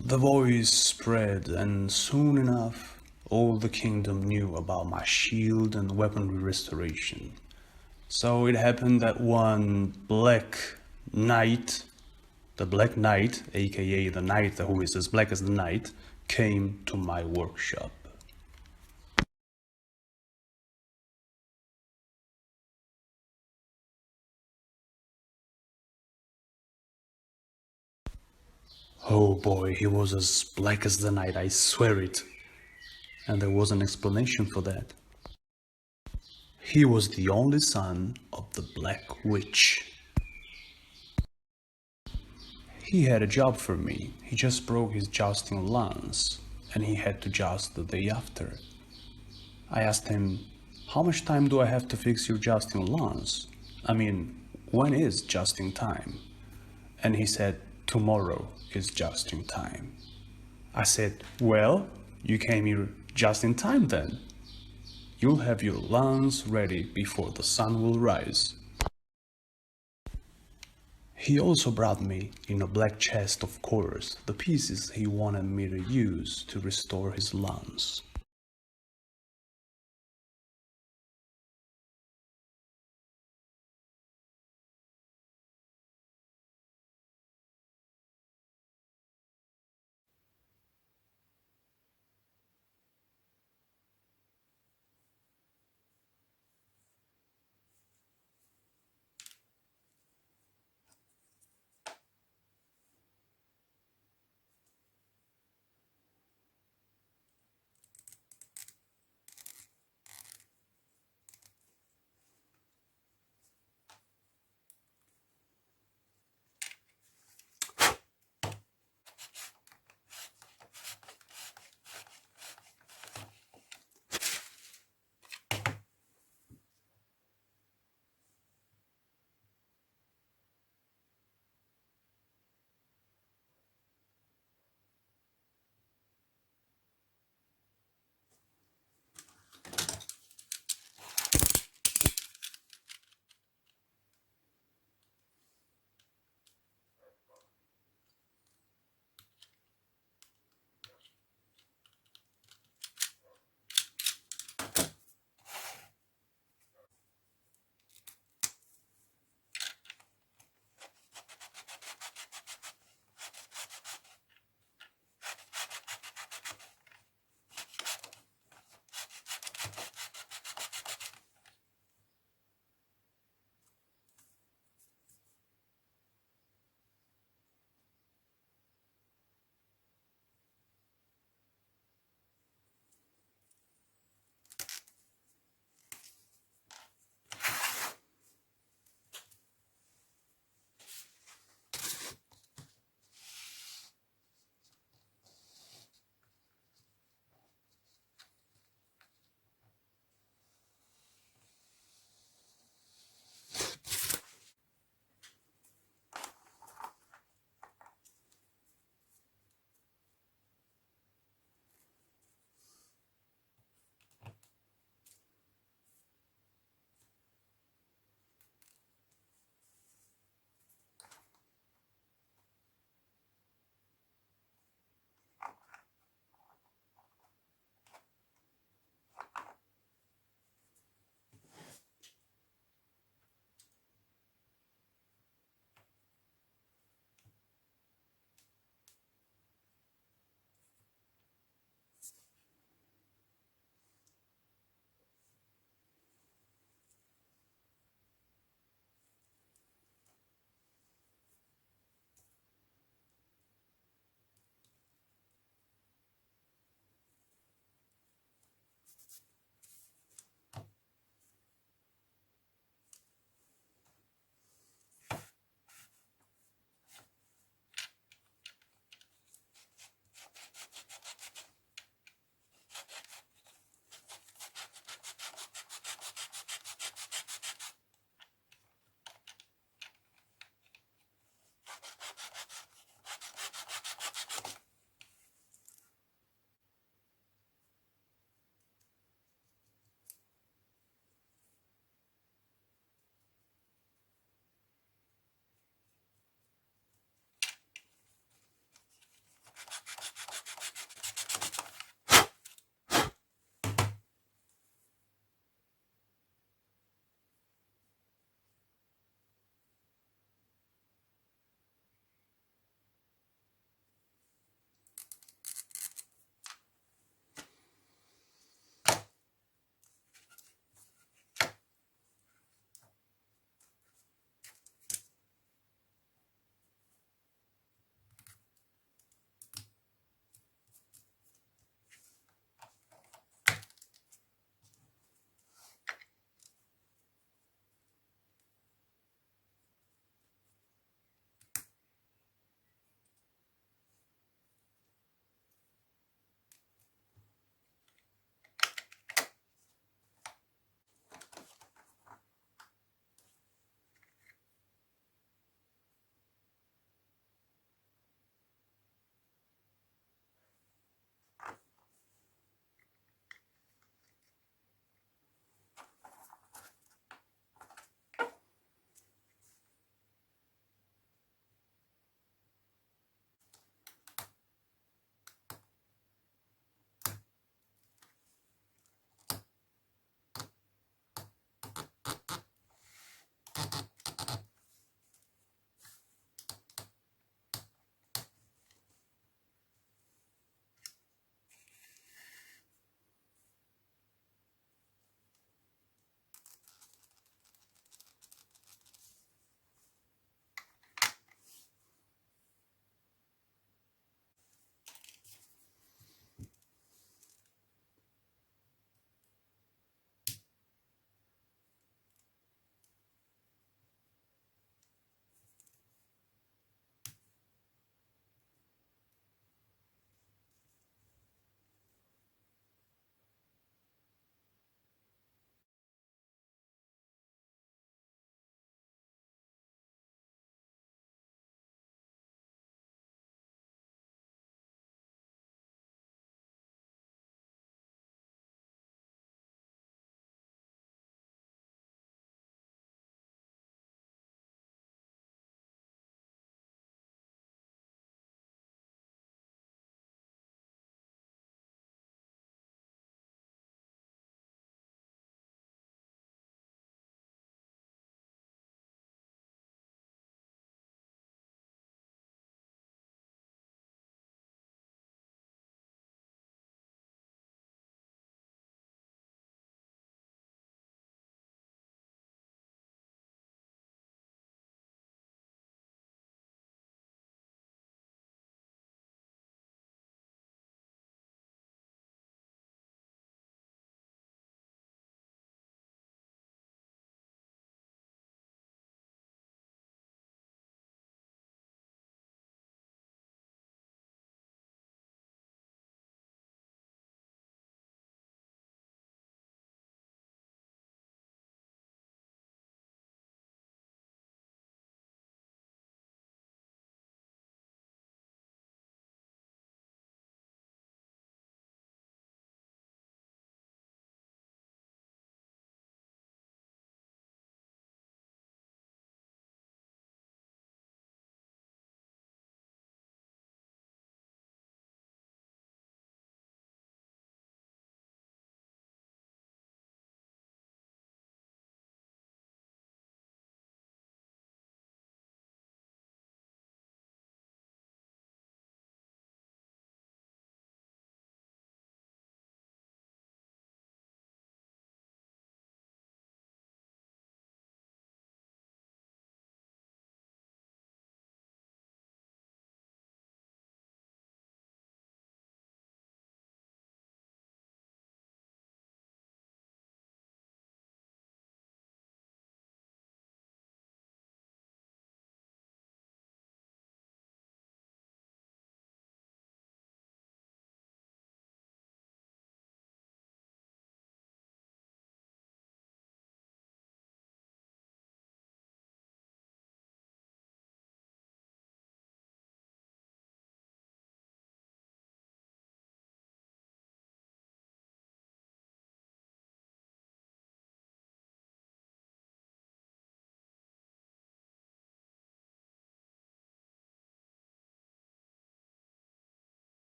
The voice spread, and soon enough, all the kingdom knew about my shield and weaponry restoration. So it happened that one the Black Knight, aka the knight who is as black as the night, came to my workshop. Oh boy, he was as black as the night, I swear it. And there was an explanation for that. He was the only son of the Black Witch. He had a job for me. He just broke his jousting lance, and he had to joust the day after. I asked him, "How much time do I have to fix your jousting lance? I mean, when is jousting time?" And he said, "Tomorrow is jousting time." I said, "Well, you came here just in time then. You'll have your lance ready before the sun will rise." He also brought me, in a black chest of course, the pieces he wanted me to use to restore his lance.